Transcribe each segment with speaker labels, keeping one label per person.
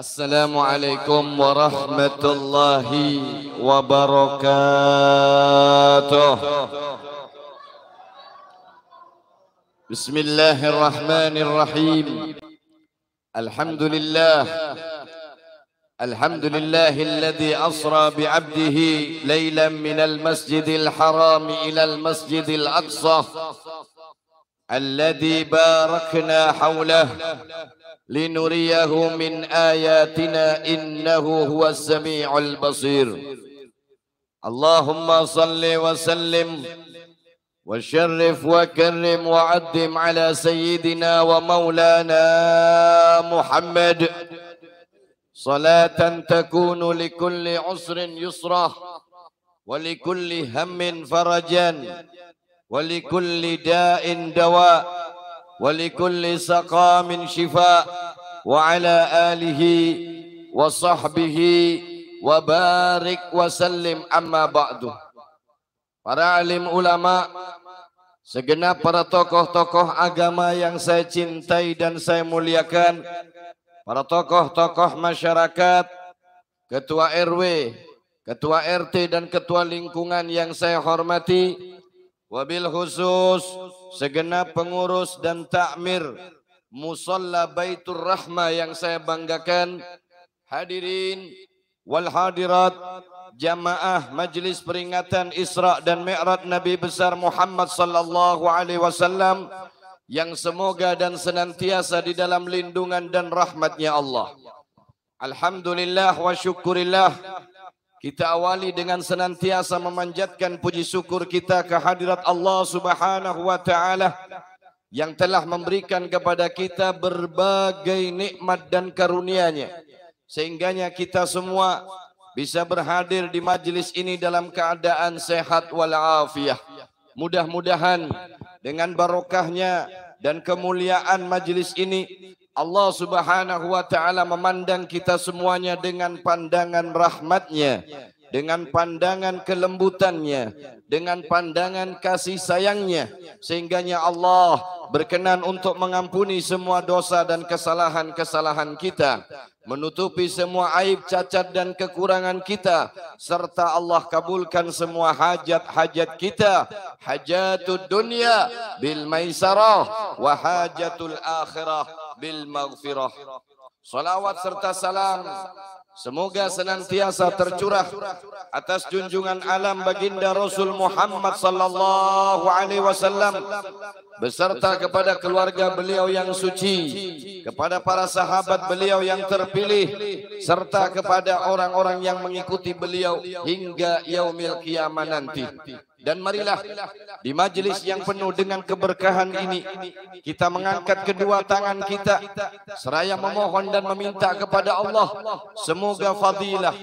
Speaker 1: Assalamualaikum warahmatullahi wabarakatuh. Bismillahirrahmanirrahim. Alhamdulillah. Alhamdulillahilladzi asra bi'abdihi laylan minal masjidil haram ilal masjidil aqsa alladzi barakna hawlahu linuriyahu min ayatina innahu huwas sami'ul basir. Allahumma salli wa sallim wa syarrif wa karrim wa addim ala sayyidina wa maulana Muhammad salatan takunu likulli usrin yusrah wa likulli hammin farajan wa likulli da'in dawa ولكل سقام شفاء وعلى آله وصحبه وبارك وسلم أما بعد. Para alim ulama, segenap para tokoh-tokoh agama yang saya cintai dan saya muliakan, para tokoh-tokoh masyarakat, ketua RW, ketua RT dan ketua lingkungan yang saya hormati, wabil khusus segenap pengurus dan takmir Musalla Baitur Rahmah yang saya banggakan, hadirin wal hadirat, jamaah majlis peringatan Isra dan Mi'raj Nabi besar Muhammad sallallahu alaihi wasallam yang semoga dan senantiasa di dalam lindungan dan rahmatnya Allah. Alhamdulillah wa syukurillah. Kita awali dengan senantiasa memanjatkan puji syukur kita kehadirat Allah Subhanahu wa taala yang telah memberikan kepada kita berbagai nikmat dan karunia-Nya sehingganya kita semua bisa berhadir di majlis ini dalam keadaan sehat walafiat. Mudah-mudahan dengan barokahnya dan kemuliaan majlis ini Allah Subhanahu wa taala memandang kita semuanya dengan pandangan rahmatnya, dengan pandangan kelembutannya, dengan pandangan kasih sayangnya, sehingganya Allah berkenan untuk mengampuni semua dosa dan kesalahan-kesalahan kita, menutupi semua aib, cacat dan kekurangan kita, serta Allah kabulkan semua hajat-hajat kita, hajatud dunya bil maisarah wa hajatul akhirah bil maghfirah. Salawat serta salam semoga senantiasa tercurah atas junjungan alam baginda Rasul Muhammad sallallahu alaihi wasallam beserta kepada keluarga beliau yang suci, kepada para sahabat beliau yang terpilih, serta kepada orang-orang yang mengikuti beliau hingga yaumil qiyamah nanti. Dan marilah di majlis yang penuh dengan keberkahan ini kita mengangkat kedua tangan kita seraya memohon dan meminta kepada Allah semoga fadilah,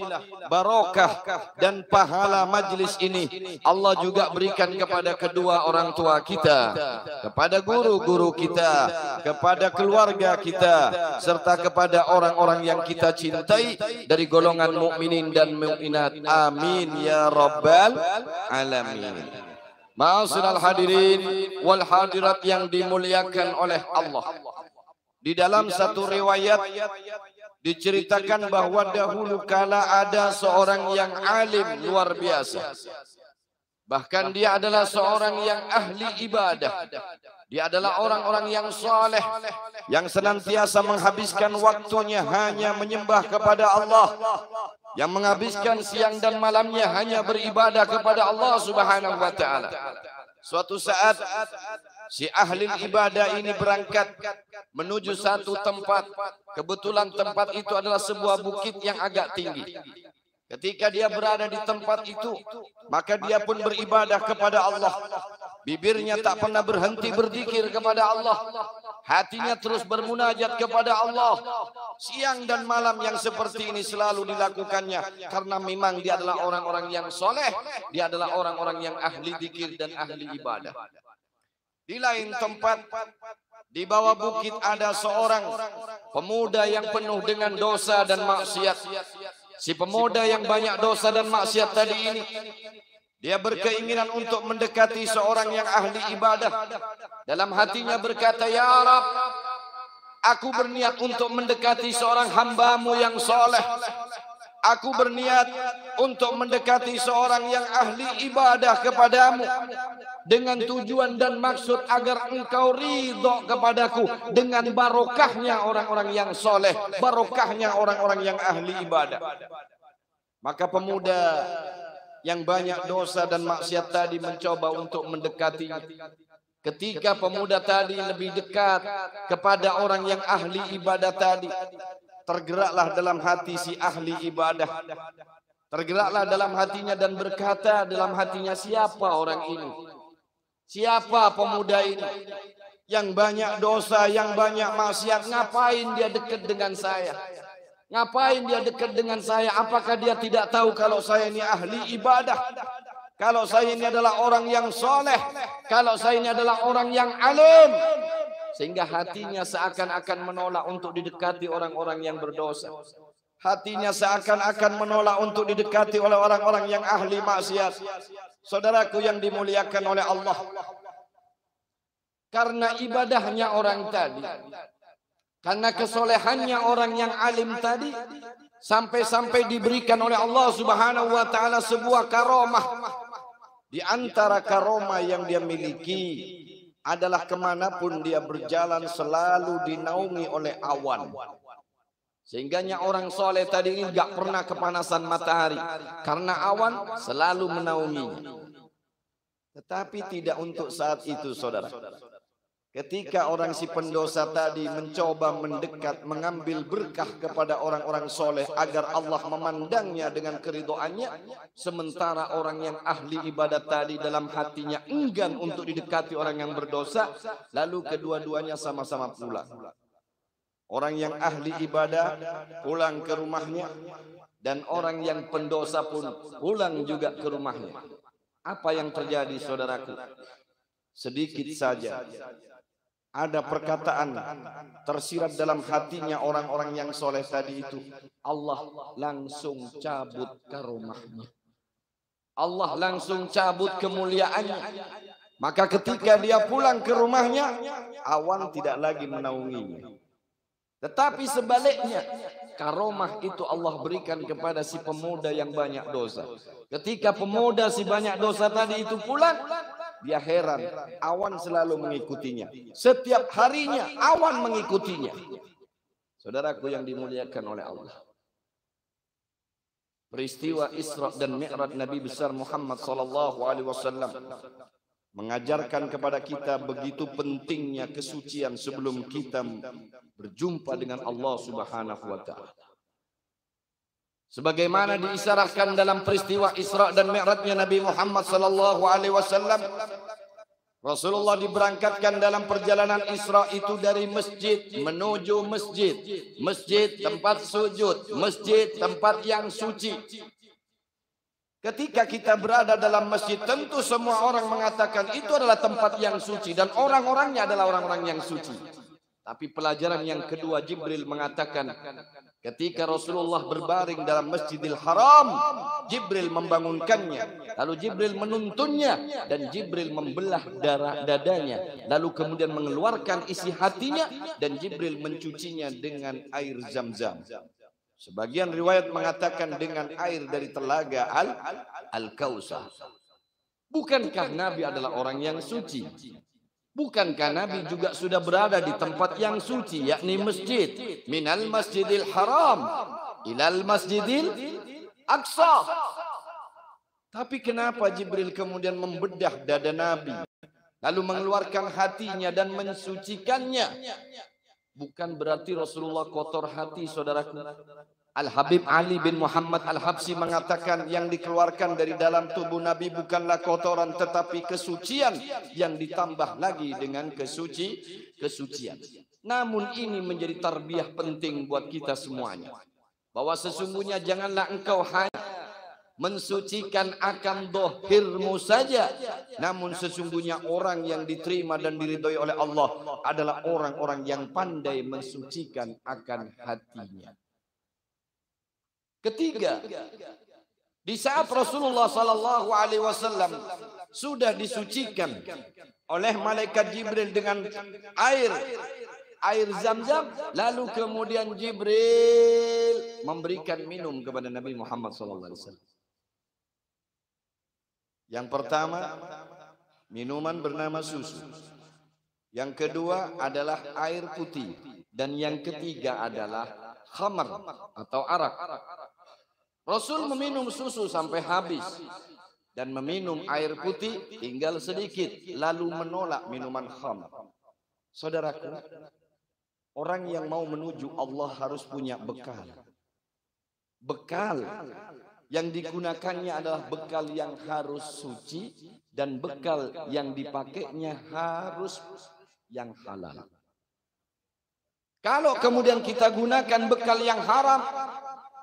Speaker 1: barokah dan pahala majlis ini Allah juga berikan kepada kedua orang tua kita, kepada guru-guru kita, kepada keluarga kita, serta kepada orang-orang yang kita cintai dari golongan mukminin dan mukminat. Amin ya rabbal alamin. Ma'asyiral hadirin wal hadirat yang dimuliakan oleh Allah. Di dalam satu riwayat diceritakan bahwa dahulu kala ada seorang yang alim luar biasa. Bahkan dia adalah seorang yang ahli ibadah. Dia adalah orang-orang yang saleh, yang senantiasa menghabiskan waktunya hanya menyembah kepada Allah, yang menghabiskan siang dan malamnya hanya beribadah kepada Allah Subhanahu wa taala. Suatu saat si ahli ibadah ini berangkat menuju satu tempat. Kebetulan tempat itu adalah sebuah bukit yang agak tinggi. Ketika dia berada di tempat itu, maka dia pun beribadah kepada Allah. Bibirnya tak pernah berhenti berzikir kepada Allah. Hatinya terus bermunajat kepada Allah. Siang dan malam yang seperti ini selalu dilakukannya. Karena memang dia adalah orang-orang yang soleh. Dia adalah orang-orang yang ahli zikir dan ahli ibadah. Di lain tempat, di bawah bukit ada seorang pemuda yang penuh dengan dosa dan maksiat. Si pemuda yang banyak dosa dan maksiat tadi ini, dia berkeinginan untuk mendekati seorang yang ahli ibadah. Dalam hatinya berkata, "Ya Rab, Aku berniat untuk mendekati seorang hambamu yang soleh. Aku berniat untuk mendekati seorang yang ahli ibadah kepadamu, dengan tujuan dan maksud agar engkau ridho kepadaku dengan barokahnya orang-orang yang soleh, barokahnya orang-orang yang ahli ibadah. Maka pemuda yang banyak dosa dan maksiat tadi mencoba untuk mendekatinya. Ketika pemuda tadi lebih dekat kepada orang yang ahli ibadah tadi, tergeraklah dalam hati si ahli ibadah. Tergeraklah dalam hatinya dan berkata dalam hatinya, siapa orang ini? Siapa pemuda ini? Yang banyak dosa, yang banyak maksiat, ngapain dia dekat dengan saya? Ngapain dia dekat dengan saya? Apakah dia tidak tahu kalau saya ini ahli ibadah? Kalau saya ini adalah orang yang soleh, kalau saya ini adalah orang yang alim, sehingga hatinya seakan-akan menolak untuk didekati orang-orang yang berdosa. Hatinya seakan-akan menolak untuk didekati oleh orang-orang yang ahli maksiat. Saudaraku yang dimuliakan oleh Allah, karena ibadahnya orang tadi, karena kesolehannya orang yang alim tadi, sampai-sampai diberikan oleh Allah Subhanahu wa taala sebuah karomah. Di antara karomah yang dia miliki adalah kemanapun dia berjalan selalu dinaungi oleh awan. Sehingganya orang soleh tadi ini gak pernah kepanasan matahari, karena awan selalu menaunginya. Tetapi tidak untuk saat itu, saudara. Ketika orang si pendosa tadi mencoba mendekat, mengambil berkah kepada orang-orang soleh agar Allah memandangnya dengan keridhoannya, sementara orang yang ahli ibadah tadi dalam hatinya enggan untuk didekati orang yang berdosa, lalu kedua-duanya sama-sama pulang. Orang yang ahli ibadah pulang ke rumahnya, dan orang yang pendosa pun pulang juga ke rumahnya. Apa yang terjadi, saudaraku? Sedikit saja ada perkataan tersirat dalam hatinya orang-orang yang soleh tadi itu, Allah langsung cabut karomahnya. Allah langsung cabut kemuliaannya. Maka ketika dia pulang ke rumahnya, awan tidak lagi menaunginya. Tetapi sebaliknya, karomah itu Allah berikan kepada si pemuda yang banyak dosa. Ketika pemuda si banyak dosa tadi itu pulang, dia heran, awan selalu mengikutinya. Setiap harinya awan mengikutinya. Saudaraku yang dimuliakan oleh Allah, peristiwa Isra dan Mi'raj Nabi besar Muhammad SAW mengajarkan kepada kita begitu pentingnya kesucian sebelum kita berjumpa dengan Allah Subhanahu wa taala. Sebagaimana diisyaratkan dalam peristiwa Isra dan Mi'rajnya Nabi Muhammad SAW, Rasulullah diberangkatkan dalam perjalanan Isra itu dari masjid menuju masjid, masjid tempat sujud, masjid tempat yang suci. Ketika kita berada dalam masjid, tentu semua orang mengatakan itu adalah tempat yang suci dan orang-orangnya adalah orang-orang yang suci. Tapi pelajaran yang kedua, Jibril mengatakan, ketika Rasulullah berbaring dalam Masjidil Haram, Jibril membangunkannya, lalu Jibril menuntunnya, dan Jibril membelah dadanya, lalu kemudian mengeluarkan isi hatinya, dan Jibril mencucinya dengan air Zam-Zam. Sebagian riwayat mengatakan dengan air dari telaga Al-Kautsar. Bukankah Nabi adalah orang yang suci? Bukankah Nabi juga sudah berada di tempat yang suci, yakni masjid, minal masjidil haram ilal masjidil aqsa. Tapi kenapa Jibril kemudian membedah dada Nabi, lalu mengeluarkan hatinya dan mensucikannya? Bukan berarti Rasulullah kotor hati, saudaraku. Al-Habib Ali bin Muhammad Al-Habsyi mengatakan yang dikeluarkan dari dalam tubuh Nabi bukanlah kotoran, tetapi kesucian yang ditambah lagi dengan kesucian. Namun ini menjadi tarbiyah penting buat kita semuanya, bahwa sesungguhnya janganlah engkau hanya mensucikan akan dohirmu saja, namun sesungguhnya orang yang diterima dan diridhoi oleh Allah adalah orang-orang yang pandai mensucikan akan hatinya. Ketiga, di saat Rasulullah SAW sudah disucikan oleh malaikat Jibril dengan air air Zam-Zam, lalu kemudian Jibril memberikan minum kepada Nabi Muhammad SAW. Yang pertama, minuman bernama susu. Yang kedua adalah air putih. Dan yang ketiga adalah khamar atau arak. Rasul meminum susu sampai habis. Dan meminum air putih tinggal sedikit. Lalu menolak minuman khamar. Saudaraku, orang yang mau menuju Allah harus punya bekal. Bekal yang digunakannya adalah bekal yang harus suci dan bekal yang dipakainya harus yang halal. Kalau kemudian kita gunakan bekal yang haram,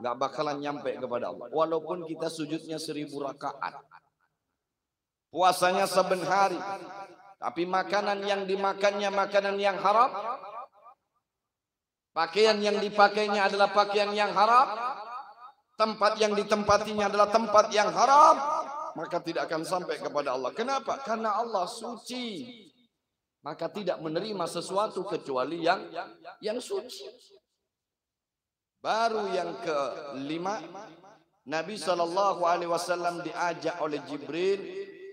Speaker 1: nggak bakalan nyampe kepada Allah. Walaupun kita sujudnya 1000 rakaat, puasanya saben hari, tapi makanan yang dimakannya makanan yang haram, pakaian yang dipakainya adalah pakaian yang haram, tempat yang ditempatinya adalah tempat yang haram, maka tidak akan sampai kepada Allah. Kenapa? Karena Allah suci. Maka tidak menerima sesuatu kecuali yang suci. Baru yang kelima, Nabi SAW diajak oleh Jibril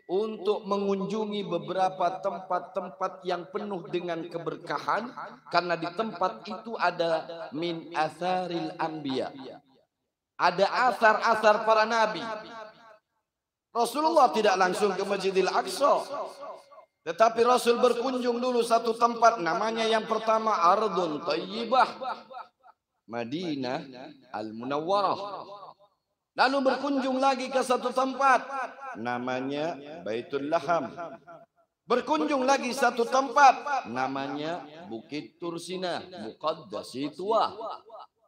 Speaker 1: untuk mengunjungi beberapa tempat-tempat yang penuh dengan keberkahan. Karena di tempat itu ada min atharil anbiya. Ada asar-asar para nabi. Rasulullah tidak langsung ke Masjidil Aqsa, tetapi Rasul berkunjung dulu satu tempat, namanya yang pertama Ardun Thayyibah, Madinah Al-Munawwarah. Lalu berkunjung lagi ke satu tempat, namanya Baitul Laham. Berkunjung lagi satu tempat, namanya Bukit Tursina, Muqaddasituah.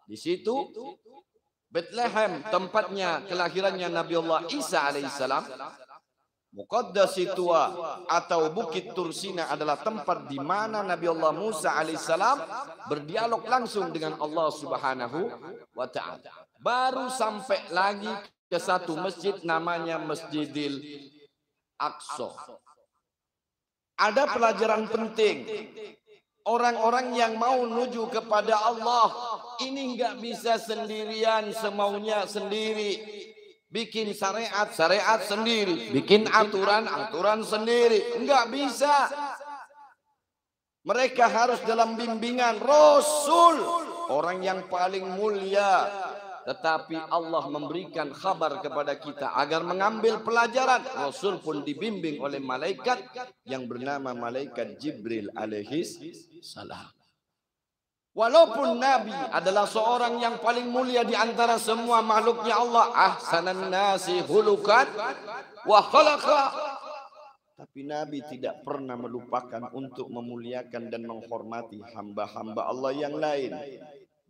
Speaker 1: Di situ Bethlehem, tempatnya kelahirannya Nabi Allah Isa alaihissalam. Muqaddasitua atau Bukit Tursina adalah tempat di mana Nabi Allah Musa alaihissalam berdialog langsung dengan Allah Subhanahu wa taala. Baru sampai lagi ke satu masjid namanya Masjidil Aqsa. Ada pelajaran penting. Orang-orang yang mau menuju kepada Allah ini nggak bisa sendirian semaunya sendiri. Bikin syariat sendiri, bikin aturan sendiri, enggak bisa. Mereka harus dalam bimbingan Rasul, orang yang paling mulia. Tetapi Allah memberikan kabar kepada kita agar mengambil pelajaran. Rasul pun dibimbing oleh malaikat yang bernama malaikat Jibril alaihis salam. Walaupun Nabi adalah seorang yang paling mulia di antara semua makhluknya Allah, ahsanan nasi khuluqan wa khalaqa, tapi Nabi tidak pernah melupakan untuk memuliakan dan menghormati hamba-hamba Allah yang lain.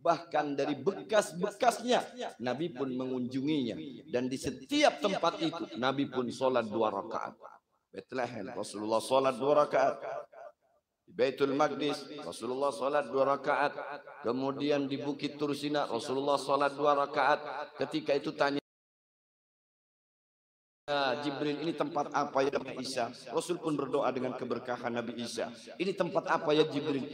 Speaker 1: Bahkan dari bekas-bekasnya Nabi pun mengunjunginya, dan di setiap tempat itu Nabi pun sholat 2 rakaat. Bethlehem Rasulullah sholat 2 rakaat. Di Baitul Maqdis Rasulullah salat 2 rakaat. Kemudian di Bukit Tursina Rasulullah salat 2 rakaat. Ketika itu tanya Jibril, ini tempat apa ya Nabi Isa? Rasul pun berdoa dengan keberkahan Nabi Isa. Ini tempat apa ya Jibril?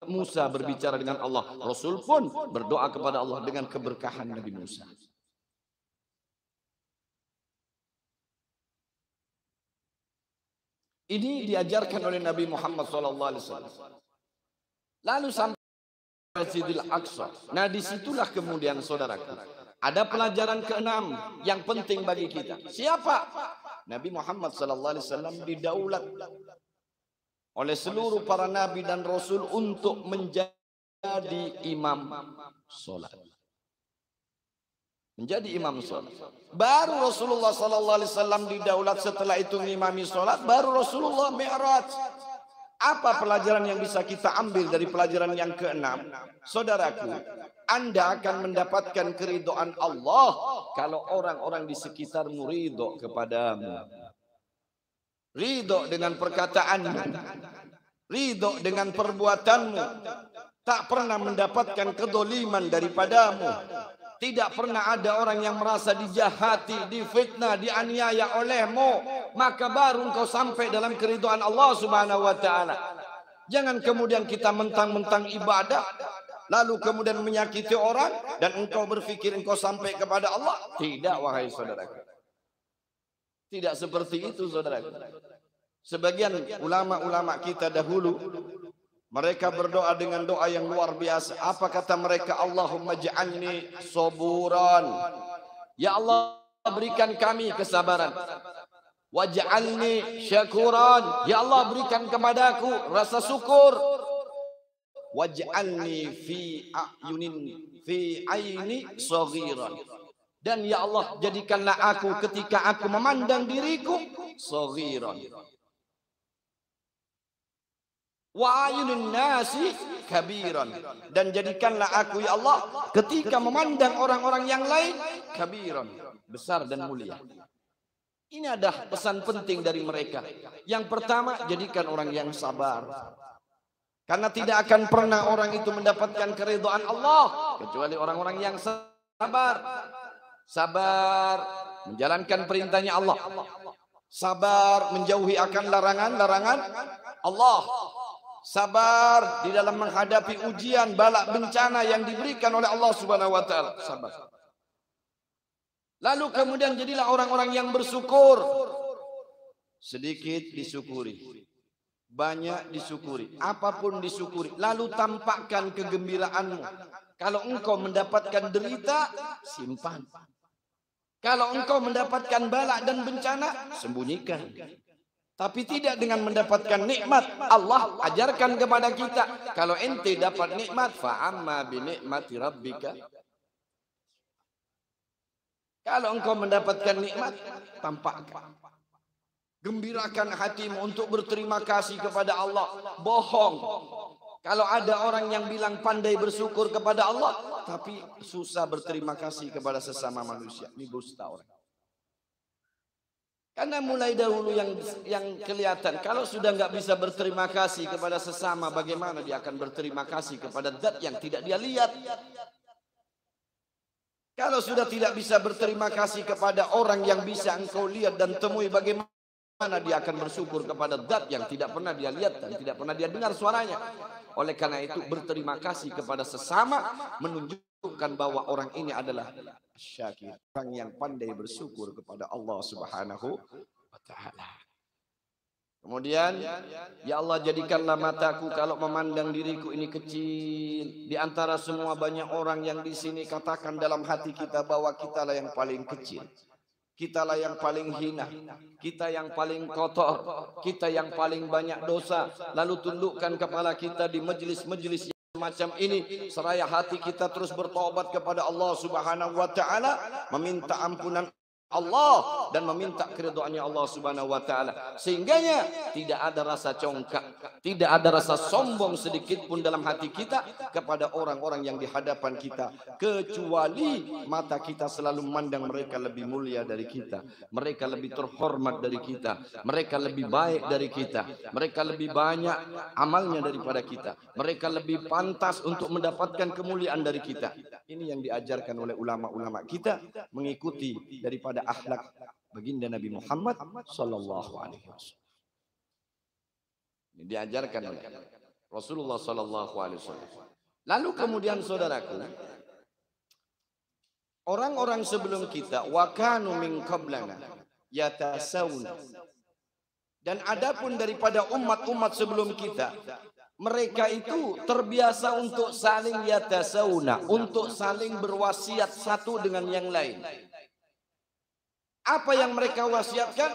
Speaker 1: Musa berbicara dengan Allah. Rasul pun berdoa kepada Allah dengan keberkahan Nabi Musa. Ini diajarkan oleh Nabi Muhammad SAW. Lalu sampai Masjidil Aqsa. Nah, disitulah kemudian saudaraku, ada pelajaran keenam yang penting bagi kita. Siapa? Nabi Muhammad SAW didaulat oleh seluruh para nabi dan rasul untuk menjadi imam sholat. Menjadi imam sholat. Baru Rasulullah SAW didaulat, setelah itu ngimami sholat, baru Rasulullah mi'raj. Apa pelajaran yang bisa kita ambil dari pelajaran yang keenam? Saudaraku, Anda akan mendapatkan keridhaan Allah kalau orang-orang di sekitarmu ridho kepadamu. Ridho dengan perkataanmu, ridho dengan perbuatanmu, tak pernah mendapatkan kedoliman daripadamu. Tidak pernah ada orang yang merasa dijahati, difitnah, dianiaya olehmu. Maka baru engkau sampai dalam keridhaan Allah Subhanahu wa ta'ala. Jangan kemudian kita mentang-mentang ibadah, lalu kemudian menyakiti orang, dan engkau berpikir engkau sampai kepada Allah. Tidak, wahai saudaraku. Tidak seperti itu, saudaraku. Sebagian ulama-ulama kita dahulu, mereka berdoa dengan doa yang luar biasa. Apa kata mereka? Allahumma ja'alni saburan. Ya Allah, berikan kami kesabaran. Waj'alni syakuran. Ya Allah, berikan kepadaku rasa syukur. Waj'alni fi aini saghiran. Dan ya Allah, jadikanlah aku ketika aku memandang diriku saghiran. Wa ayunun nasi kabiran. Dan jadikanlah aku ya Allah ketika memandang orang-orang yang lain kabiran, besar dan mulia. Ini adalah pesan penting dari mereka. Yang pertama, jadikan orang yang sabar. Karena tidak akan pernah orang itu mendapatkan keridhaan Allah kecuali orang-orang yang sabar. Sabar menjalankan perintahnya Allah. Sabar menjauhi akan larangan-larangan Allah. Sabar di dalam menghadapi ujian, balak, bencana yang diberikan oleh Allah Subhanahu wa taala. Sabar. Lalu kemudian jadilah orang-orang yang bersyukur. Sedikit disyukuri, banyak disyukuri, apapun disyukuri. Lalu tampakkan kegembiraanmu. Kalau engkau mendapatkan derita, simpan. Kalau engkau mendapatkan balak dan bencana, sembunyikan. Tapi tidak dengan mendapatkan nikmat. Allah ajarkan kepada kita, kalau ente dapat nikmat, fa'amma bi nikmati rabbika. Kalau engkau mendapatkan nikmat, tampakkan. Gembirakan hatimu untuk berterima kasih kepada Allah. Bohong kalau ada orang yang bilang pandai bersyukur kepada Allah, tapi susah berterima kasih kepada sesama manusia. Ini dusta orang. Karena mulai dahulu yang kelihatan, kalau sudah nggak bisa berterima kasih kepada sesama, bagaimana dia akan berterima kasih kepada zat yang tidak dia lihat? Kalau sudah tidak bisa berterima kasih kepada orang yang bisa engkau lihat dan temui, bagaimana dia akan bersyukur kepada zat yang tidak pernah dia lihat dan tidak pernah dia dengar suaranya? Oleh karena itu, berterima kasih kepada sesama menunjukkan bahwa orang ini adalah syakir, orang yang pandai bersyukur kepada Allah Subhanahu wa taala. Kemudian, ya Allah, jadikanlah mataku kalau memandang diriku ini kecil. Di antara semua banyak orang yang di sini, katakan dalam hati kita bahwa kitalah yang paling kecil. Kitalah yang paling hina. Kita yang paling kotor. Kita yang paling banyak dosa. Lalu tundukkan kepala kita di majelis-majelis yang semacam ini. Seraya hati kita terus bertobat kepada Allah Subhanahu wa taala, meminta ampunan Allah dan meminta keridhaannya Allah Subhanahu wa taala. Sehingganya tidak ada rasa congkak, tidak ada rasa sombong sedikit pun dalam hati kita kepada orang-orang yang di hadapan kita, kecuali mata kita selalu memandang mereka lebih mulia dari kita, mereka lebih terhormat dari kita, mereka lebih baik dari kita, mereka lebih banyak amalnya daripada kita, mereka lebih pantas untuk mendapatkan kemuliaan dari kita. Ini yang diajarkan oleh ulama-ulama kita, mengikuti daripada akhlak baginda Nabi Muhammad sallallahu alaihi wasallam. Ini diajarkan oleh Rasulullah sallallahu alaihi wasallam. Lalu kemudian saudaraku, orang-orang sebelum kita, wa kanu min qablana yatasawna. Dan adapun daripada umat-umat sebelum kita, mereka itu terbiasa untuk saling yatasawna, untuk saling berwasiat satu dengan yang lain. Apa yang mereka wasiatkan?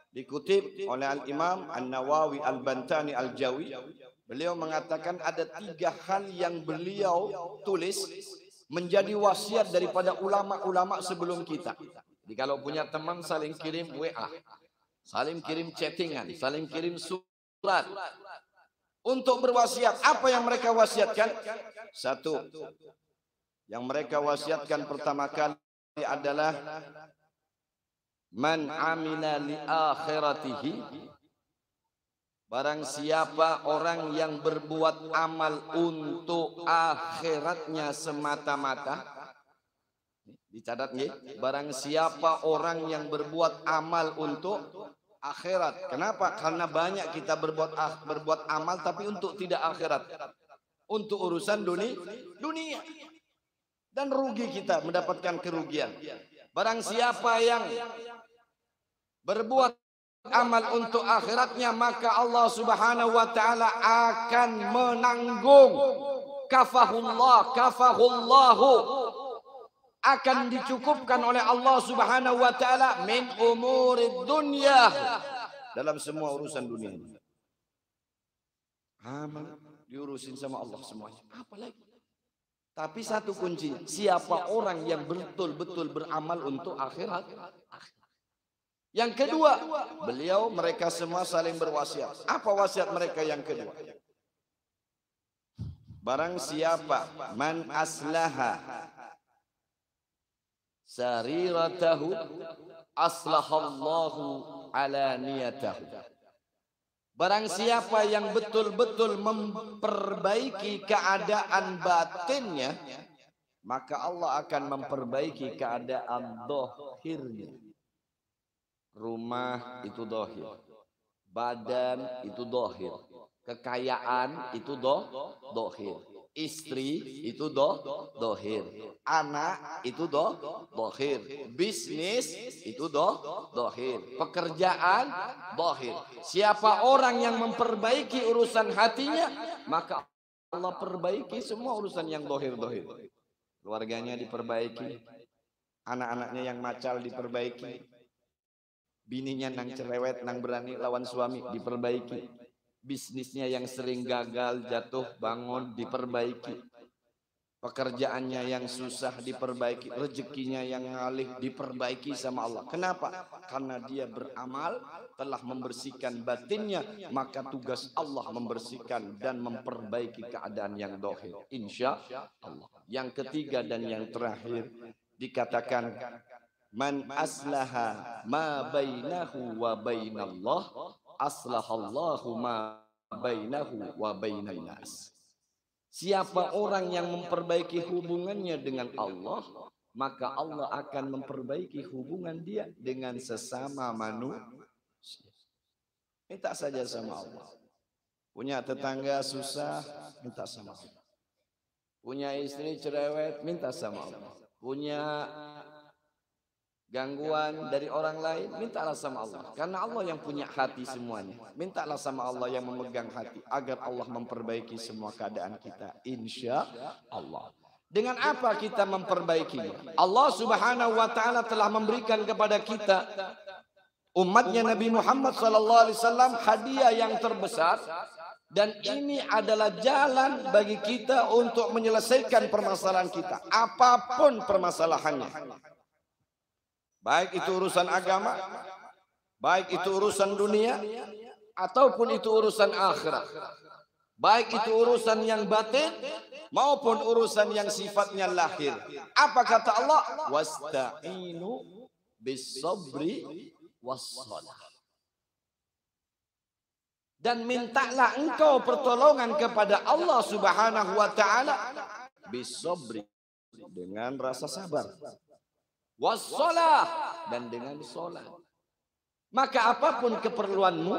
Speaker 1: Dikutip oleh Al-Imam An-Nawawi Al-Bantani Al-Jawi. Beliau mengatakan ada 3 hal yang beliau tulis menjadi wasiat daripada ulama-ulama sebelum kita. Jadi kalau punya teman, saling kirim WA, saling kirim chattingan, saling kirim surat untuk berwasiat. Apa yang mereka wasiatkan? Satu, yang mereka wasiatkan pertama kali adalah man amila li akhiratihi, barang siapa orang yang berbuat amal untuk akhiratnya semata-mata. Dicatat nggih, barang siapa orang yang berbuat amal untuk akhirat. Kenapa? Karena banyak kita berbuat amal tapi untuk tidak akhirat. Untuk urusan dunia. Dan rugi kita, mendapatkan kerugian. Barang siapa yang berbuat amal untuk akhiratnya, maka Allah Subhanahu wa taala akan menanggung. Kafahullahu, akan dicukupkan oleh Allah Subhanahu wa taala min umurid dunya, dalam semua urusan dunia ini. Amal diurusin sama Allah semuanya. Apa lagi? Tapi satu kunci, siapa orang yang betul-betul beramal untuk akhirat. Yang kedua, mereka semua saling berwasiat. Apa wasiat mereka yang kedua? Barang siapa man aslaha sariratahu aslahallahu alaniyatahu. Barang siapa yang betul-betul memperbaiki keadaan batinnya, maka Allah akan memperbaiki keadaan dohirnya. Rumah itu dohir, badan itu dohir, kekayaan itu dohir, istri itu dohir, anak itu dohir, bisnis itu dohir, pekerjaan dohir. Siapa orang yang memperbaiki urusan hatinya, maka Allah perbaiki semua urusan yang dohir. Keluarganya diperbaiki, anak-anaknya yang macal diperbaiki, bininya nang cerewet, nang berani lawan suami diperbaiki, bisnisnya yang sering gagal, jatuh, bangun diperbaiki, pekerjaannya yang susah diperbaiki, rezekinya yang ngalih diperbaiki sama Allah. Kenapa? Karena dia beramal, telah membersihkan batinnya, maka tugas Allah membersihkan dan memperbaiki keadaan yang dohir, insya Allah. Yang ketiga dan yang terakhir dikatakan man aslaha ma bainahu wa bainallah aslahallahu ma bainahu wa bainan nas. Siapa orang yang memperbaiki hubungannya dengan Allah, maka Allah akan memperbaiki hubungan dia dengan sesama manusia. Minta saja sama Allah. Punya tetangga susah, minta sama Allah. Punya istri cerewet, minta sama Allah. Punya gangguan dari orang lain, mintalah sama Allah. Karena Allah yang punya hati semuanya. Mintalah sama Allah yang memegang hati, agar Allah memperbaiki semua keadaan kita, insya Allah. Dengan apa kita memperbaikinya? Allah Subhanahu wa taala telah memberikan kepada kita, umatnya Nabi Muhammad SAW, hadiah yang terbesar. Dan ini adalah jalan bagi kita untuk menyelesaikan permasalahan kita, apapun permasalahannya. Baik itu urusan agama, baik itu urusan dunia, ataupun itu urusan akhirat. Baik itu urusan yang batin, maupun urusan yang sifatnya lahir. Apa kata Allah? Wasta'inu bis-sabri was-salah. Dan mintalah engkau pertolongan kepada Allah Subhanahu wa taala bis-sabri, dengan rasa sabar, wassalah, dan dengan solat. Maka apapun keperluanmu,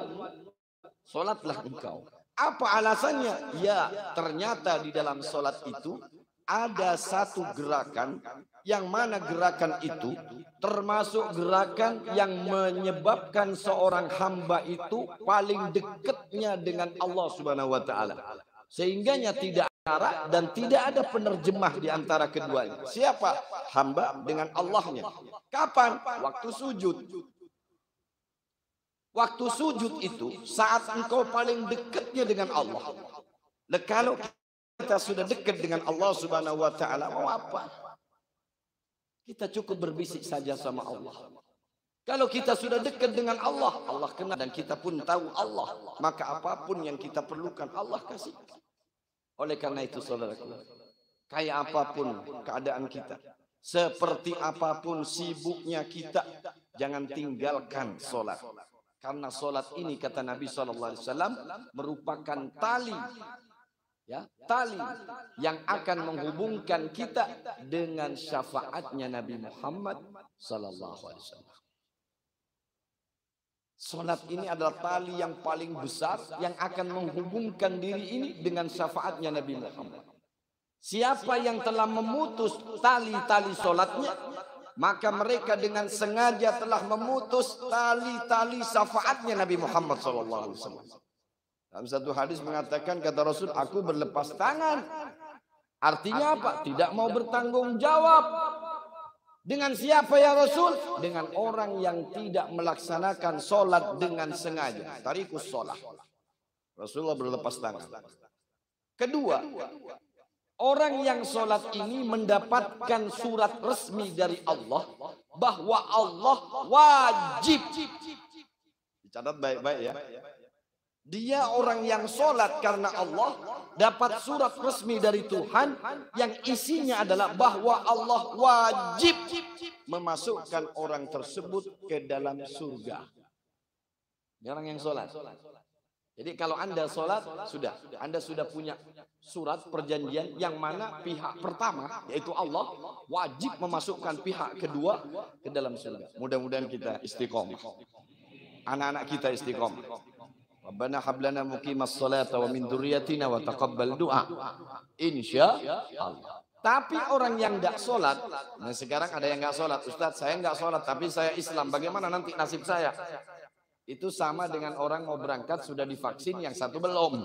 Speaker 1: solatlah engkau. Apa alasannya? Ya, ternyata di dalam solat itu ada satu gerakan, yang mana gerakan itu termasuk gerakan yang menyebabkan seorang hamba itu paling dekatnya dengan Allah Subhanahu wa taala. Sehingganya tidak ada dan tidak ada penerjemah di antara keduanya. Siapa? Hamba dengan Allahnya. Kapan? Waktu sujud. Waktu sujud itu saat engkau paling dekatnya dengan Allah. Kalau kita sudah dekat dengan Allah Subhanahu wa taala, mau apa? Kita cukup berbisik saja sama Allah. Kalau kita sudah dekat dengan Allah, Allah kenal dan kita pun tahu Allah, maka apapun yang kita perlukan Allah kasih. Oleh karena itu saudaraku, kayak apapun keadaan kita, seperti apapun sibuknya kita, jangan tinggalkan solat. Karena solat ini kata Nabi SAW merupakan tali, ya, tali yang akan menghubungkan kita dengan syafaatnya Nabi Muhammad SAW.
Speaker 2: Salat ini adalah tali yang paling besar yang akan menghubungkan diri ini dengan syafaatnya Nabi Muhammad. Siapa yang telah memutus tali-tali salatnya, maka mereka dengan sengaja telah memutus tali-tali syafaatnya Nabi Muhammad SAW. Dalam satu hadis mengatakan, kata Rasul, aku berlepas tangan. Artinya apa? Tidak mau bertanggung jawab. Dengan siapa ya Rasul? Dengan orang yang tidak melaksanakan sholat dengan sengaja. Tarikus sholat. Rasulullah berlepas tangan. Kedua, orang yang sholat ini mendapatkan surat resmi dari Allah bahwa Allah wajib. Dicatat baik-baik ya. Dia orang yang sholat karena Allah dapat surat resmi dari Tuhan yang isinya adalah bahwa Allah wajib memasukkan orang tersebut ke dalam surga. Ini orang yang sholat. Jadi kalau Anda sholat, Anda sudah punya surat perjanjian yang mana pihak pertama, yaitu Allah, wajib memasukkan pihak kedua ke dalam surga. Mudah-mudahan kita istiqomah. Anak-anak kita istiqomah. Rabbana hablana muqimas salata wa min dzurriyyatina wa taqabbal du'a. Insyaallah. Tapi orang yang enggak sholat, nah sekarang ada yang enggak sholat, Ustaz saya enggak sholat tapi saya Islam, bagaimana nanti nasib saya? Itu sama dengan orang mau berangkat sudah divaksin, yang satu belum.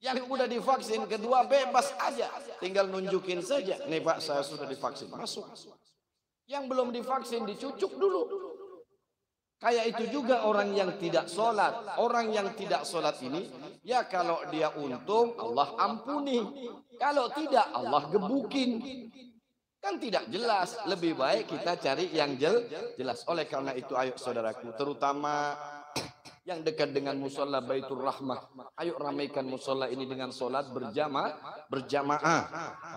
Speaker 2: Yang udah divaksin kedua bebas aja, tinggal nunjukin saja, nih Pak saya sudah divaksin, masuk. Yang belum divaksin dicucuk dulu. Kayak itu juga orang yang tidak sholat. Orang yang tidak sholat ini, ya kalau dia untung Allah ampuni. Kalau tidak Allah gebukin. Kan tidak jelas. Lebih baik kita cari yang jelas. Oleh karena itu ayo saudaraku, terutama yang dekat dengan musola Baitur Rahmah, ayo ramaikan musola ini dengan solat berjamaah.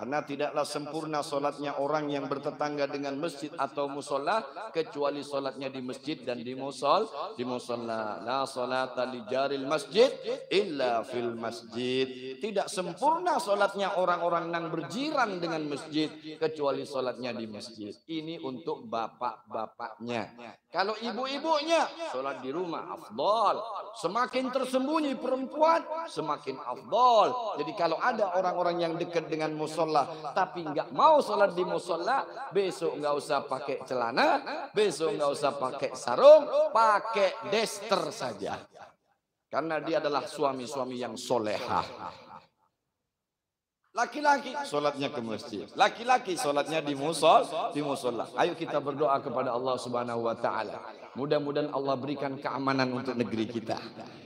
Speaker 2: Karena tidaklah sempurna solatnya orang yang bertetangga dengan masjid atau musola kecuali solatnya di masjid dan di musola. La solata li jaril masjid illa fil masjid. Tidak sempurna solatnya orang-orang yang berjiran dengan masjid kecuali solatnya di masjid. Ini untuk bapak-bapaknya. Kalau ibu-ibunya solat di rumah afdal. Semakin tersembunyi perempuan semakin afdal. Jadi kalau ada orang-orang yang dekat dengan musola tapi nggak mau sholat di musola, besok nggak usah pakai celana, besok nggak usah pakai sarung, pakai daster saja. Karena dia adalah suami-suami yang solehah. Laki-laki sholatnya ke masjid, laki-laki sholatnya di musola. Ayo kita berdoa kepada Allah Subhanahu wa taala. Mudah-mudahan Allah berikan keamanan untuk negeri kita.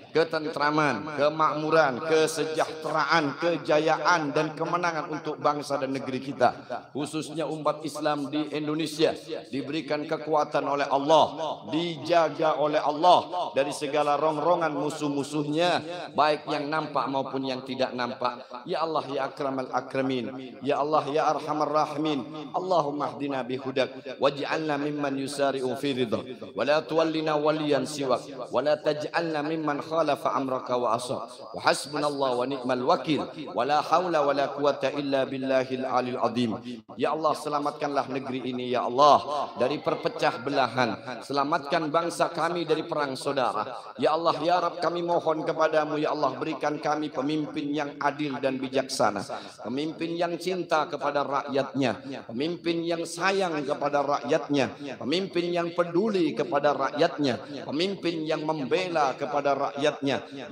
Speaker 2: Ketentraman, kemakmuran, kesejahteraan, kejayaan dan kemenangan untuk bangsa dan negeri kita. Khususnya umat Islam di Indonesia diberikan kekuatan oleh Allah, dijaga oleh Allah dari segala rongrongan musuh-musuhnya, baik yang nampak maupun yang tidak nampak. Ya Allah ya akramal akramin, ya Allah ya arhamar rahimin. Allahumma hdina bihudak waj'alna mimman yusari'u fi ridha wa la tuwallina waliyan siwak wa la taj'alna mimman khalafa amraka wa asa wa hasbunallahu wa ni'mal wakil wa la haula wa la quwata illa billahil alil azim. Ya Allah, selamatkanlah negeri ini ya Allah dari perpecah belahan, selamatkan bangsa kami dari perang saudara. Ya Allah ya Rabb, kami mohon kepadamu ya Allah, berikan kami pemimpin yang adil dan bijaksana, pemimpin yang cinta kepada rakyatnya, pemimpin yang sayang kepada rakyatnya, pemimpin yang peduli kepada rakyatnya, pemimpin yang membela kepada rakyatnya.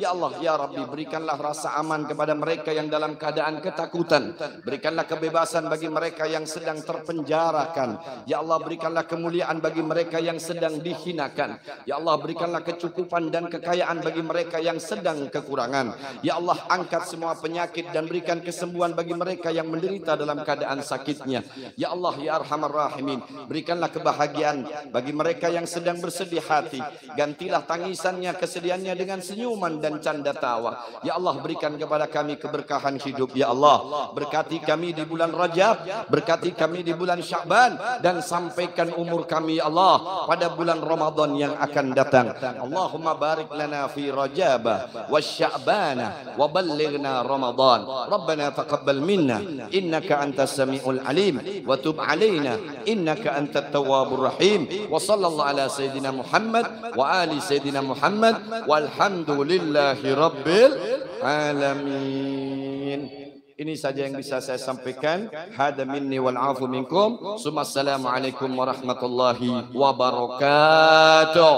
Speaker 2: Ya Allah ya Rabbi, berikanlah rasa aman kepada mereka yang dalam keadaan ketakutan, berikanlah kebebasan bagi mereka yang sedang terpenjarakan. Ya Allah, berikanlah kemuliaan bagi mereka yang sedang dihinakan. Ya Allah, berikanlah kecukupan dan kekayaan bagi mereka yang sedang kekurangan. Ya Allah, angkat semua penyakit dan berikan kesembuhan bagi mereka yang menderita dalam keadaan sakitnya. Ya Allah ya arhamar rahimin, berikanlah kebahagiaan bagi mereka yang sedang bersedih hati, gantilah tangisannya kesedihannya dengan senyuman dan canda tawa. Ya Allah, berikan kepada kami keberkahan hidup. Ya Allah, berkati kami di bulan Rajab, berkati kami di bulan Sya'ban, dan sampaikan umur kami ya Allah pada bulan Ramadan yang akan datang. Allahumma barik lana fi Rajab wa Sya'ban wa ballighna Ramadan. Rabbana taqabbal minna innaka antas samiul alim wa tub alaina innaka antat tawwabur rahim. Wa sallallahu ala sayyidina Muhammad wa ali sayyidina Muhammad walhamdulillahi rabbil alamin. Ini saja yang bisa saya sampaikan. Hada minni wal afu minkum. Assalamualaikum warahmatullahi wabarakatuh.